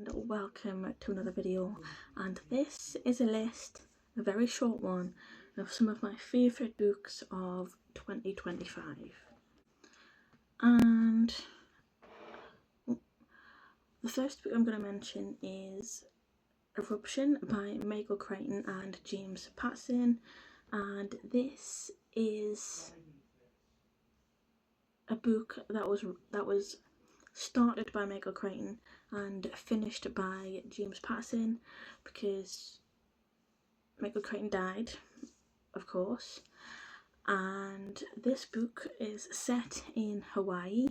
Welcome to another video, and this is a list, a very short one, of some of my favourite books of 2025. And the first book I'm going to mention is Eruption by Michael Crichton and James Patterson, and this is a book that was started by Michael Crichton and finished by James Patterson, because Michael Crichton died, of course, and this book is set in Hawaii,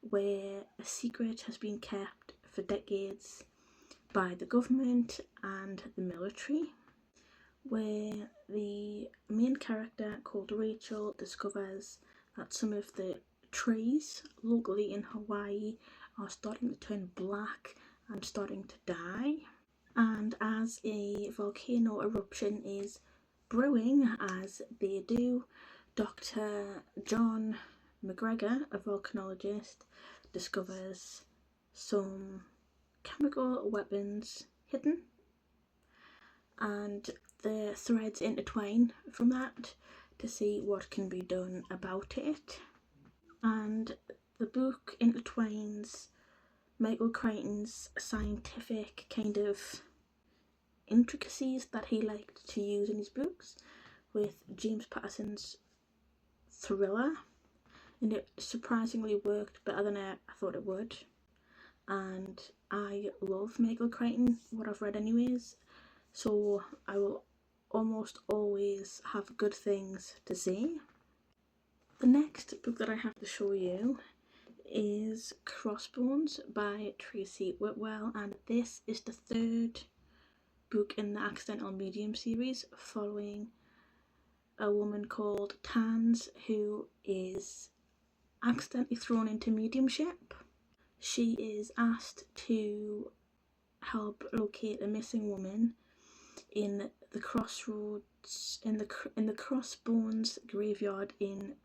where a secret has been kept for decades by the government and the military, where the main character called Rachel discovers that some of the trees locally in Hawaii are starting to turn black and starting to die. And as a volcano eruption is brewing, as they do, Dr. John McGregor, a volcanologist, discovers some chemical weapons hidden, and the threads intertwine from that to see what can be done about it. And the book intertwines Michael Crichton's scientific kind of intricacies that he liked to use in his books with James Patterson's thriller, and it surprisingly worked better than I thought it would. And I love Michael Crichton, what I've read anyways, so I will almost always have good things to say. The next book that I have to show you is Crossbones by Tracy Whitwell, and this is the third book in the Accidental Medium series, following a woman called Tans who is accidentally thrown into mediumship. She is asked to help locate a missing woman in the crossroads, in the Crossbones graveyard in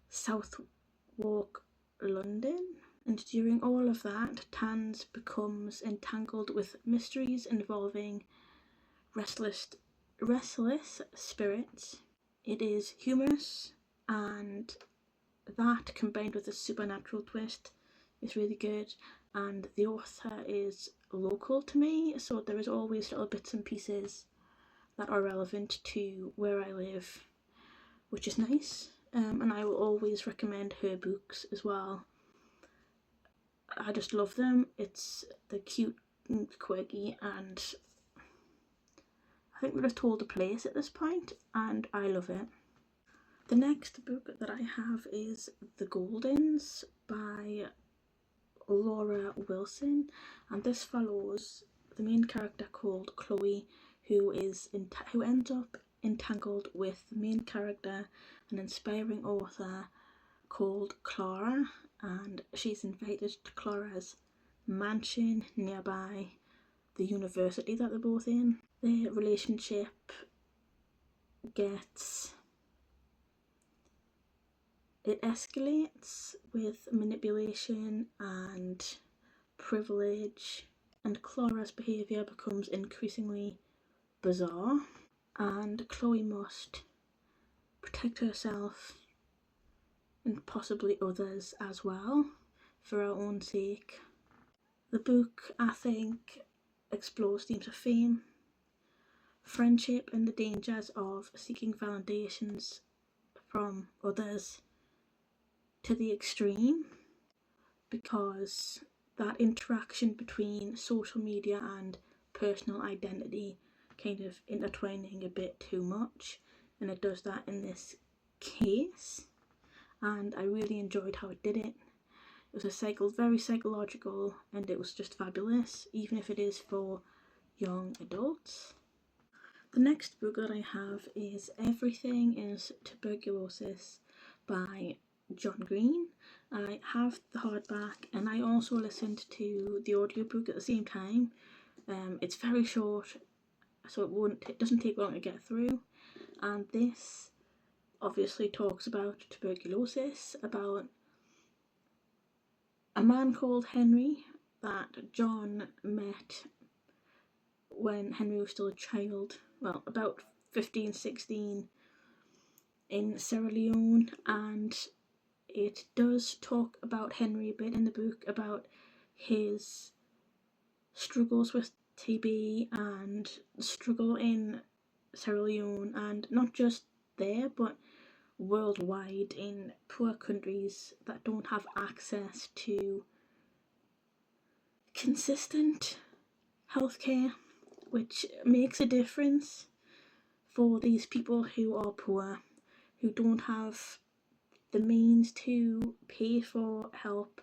Southwark, London. And during all of that, Tans becomes entangled with mysteries involving restless spirits. It is humorous, and that combined with a supernatural twist is really good, and the author is local to me, so there is always little bits and pieces that are relevant to where I live, which is nice. And I will always recommend her books as well. I just love them. They're cute and quirky, and I think they're told a place at this point, and I love it. The next book that I have is The Goldens by Laura Wilson, and this follows the main character called Chloe, who ends up entangled with the main character, an inspiring author called Clara, and she's invited to Clara's mansion nearby the university that they're both in. Their relationship escalates with manipulation and privilege, and Clara's behaviour becomes increasingly bizarre, and Chloe must protect herself and possibly others as well for her own sake. The book, I think, explores themes of fame, friendship, and the dangers of seeking validations from others to the extreme, because that interaction between social media and personal identity kind of intertwining a bit too much, and it does that in this case, and I really enjoyed how it did it. It was very psychological, and it was just fabulous, even if it is for young adults. The next book that I have is Everything is Tuberculosis by John Green. I have the hardback, and I also listened to the audiobook at the same time. It's very short, so it doesn't take long to get through, and this obviously talks about tuberculosis, about a man called Henry that John met when Henry was still a child, well, about 15, 16, in Sierra Leone, and it does talk about Henry a bit in the book, about his struggles with TB and struggle in Sierra Leone, and not just there but worldwide in poor countries that don't have access to consistent healthcare, which makes a difference for these people who are poor, who don't have the means to pay for help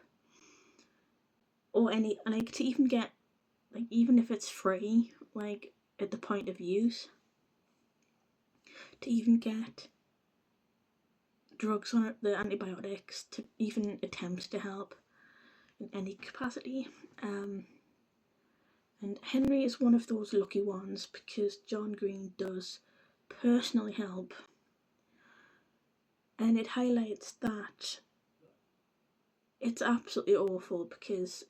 or any, like, to even get, like, even if it's free, like at the point of use, to even get drugs on the antibiotics, to even attempt to help in any capacity. And Henry is one of those lucky ones because John Green does personally help, and it highlights that it's absolutely awful because,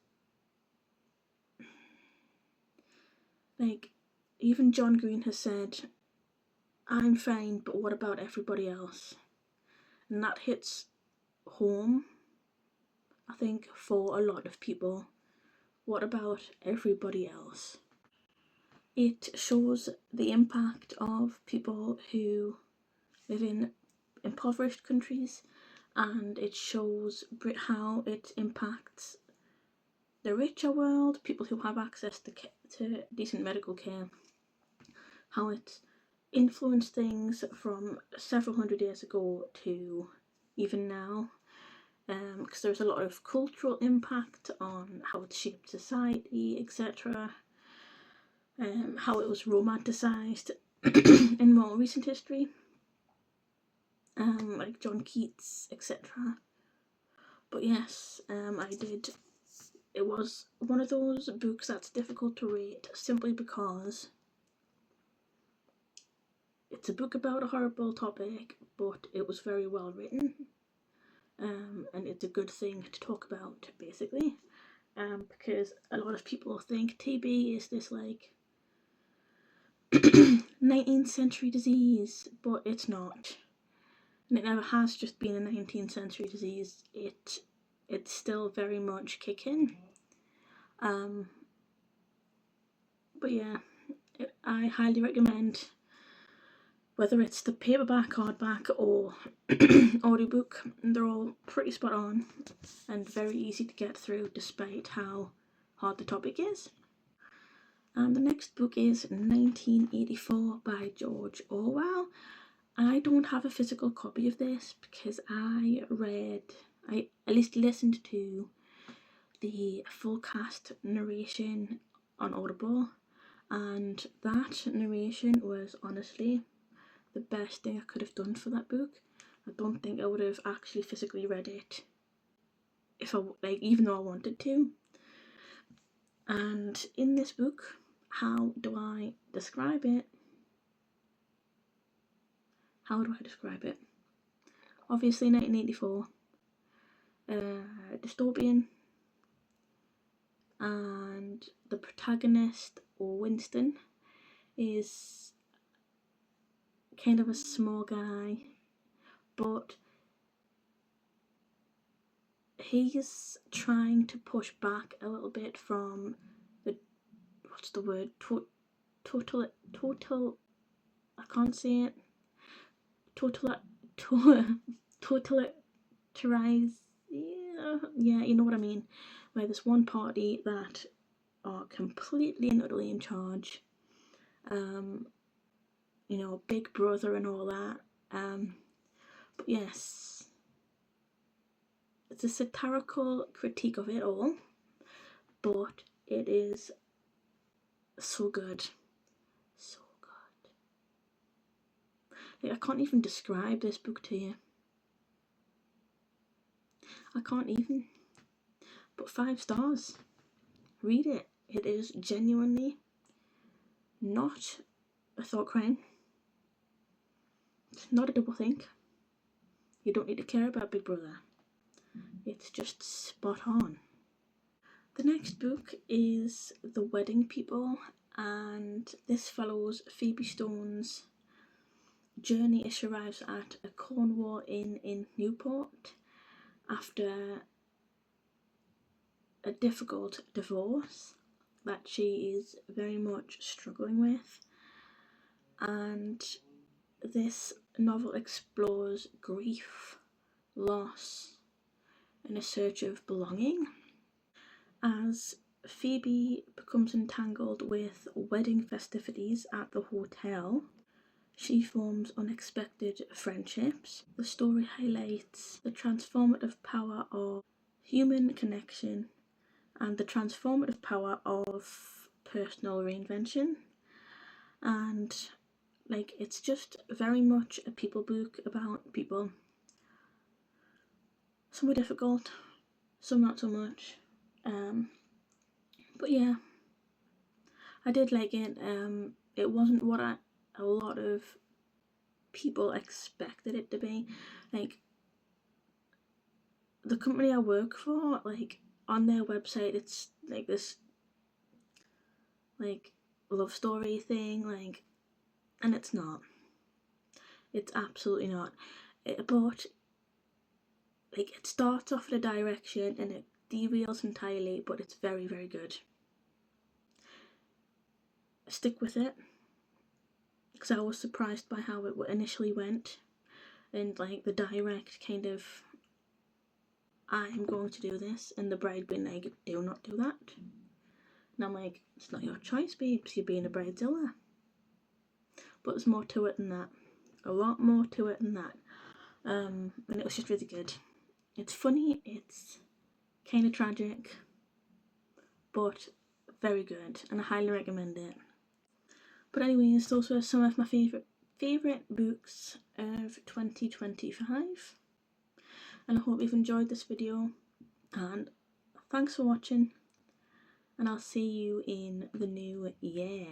like, even John Green has said, I'm fine, but what about everybody else? And that hits home, I think, for a lot of people. What about everybody else? It shows the impact of people who live in impoverished countries, and it shows how it impacts the richer world, people who have access to decent medical care, how it influenced things from several hundred years ago to even now, because there's a lot of cultural impact on how it shaped society, etc., how it was romanticised in more recent history, like John Keats, etc. But yes, it was one of those books that's difficult to rate simply because it's a book about a horrible topic, but it was very well written, and it's a good thing to talk about, basically, because a lot of people think TB is this, like, 19th century disease, but it's not, and it never has just been a 19th century disease. It's still very much kicking. But yeah, I highly recommend, whether it's the paperback, hardback, or audiobook, they're all pretty spot on and very easy to get through despite how hard the topic is. And the next book is 1984 by George Orwell. I don't have a physical copy of this because I at least listened to the full cast narration on Audible, and that narration was honestly the best thing I could have done for that book. I don't think I would have actually physically read it if even though I wanted to. And in this book, how do I describe it? Obviously 1984, dystopian, and the protagonist, Winston, is kind of a small guy, but he's trying to push back a little bit from the, what's the word, total, I can't say it, totalitarize, yeah, you know what I mean, where there's one party that are completely and utterly in charge, Big Brother and all that, but yes, it's a satirical critique of it all, but it is so good. So good. Like, I can't even describe this book to you. I can't even. But 5 stars. Read it. It is genuinely not a thought crime. It's not a double think. You don't need to care about Big Brother. It's just spot on. The next book is The Wedding People, and this follows Phoebe Stone's journey as she arrives at a Cornwall inn in Newport after a difficult divorce that she is very much struggling with. And this novel explores grief, loss, and a search of belonging. As Phoebe becomes entangled with wedding festivities at the hotel, she forms unexpected friendships. The story highlights the transformative power of human connection and the transformative power of personal reinvention. And like, it's just very much a people book about people. Some were difficult, some not so much. But yeah, I did like it. It wasn't what a lot of people expected it to be. Like, the company I work for, like, on their website, it's like this like love story thing, like, and it's not. It's absolutely not. But like, it starts off in a direction and it derails entirely, but it's very, very good. Stick with it, because I was surprised by how it initially went, and like the direct kind of, I'm going to do this, and the bride being like, do not do that. And I'm like, it's not your choice, babes, you're being a bridezilla. But there's more to it than that. A lot more to it than that. And it was just really good. It's funny, it's kind of tragic, but very good, and I highly recommend it. But anyways, those were some of my favourite books of 2025, and I hope you've enjoyed this video, and thanks for watching, and I'll see you in the new year.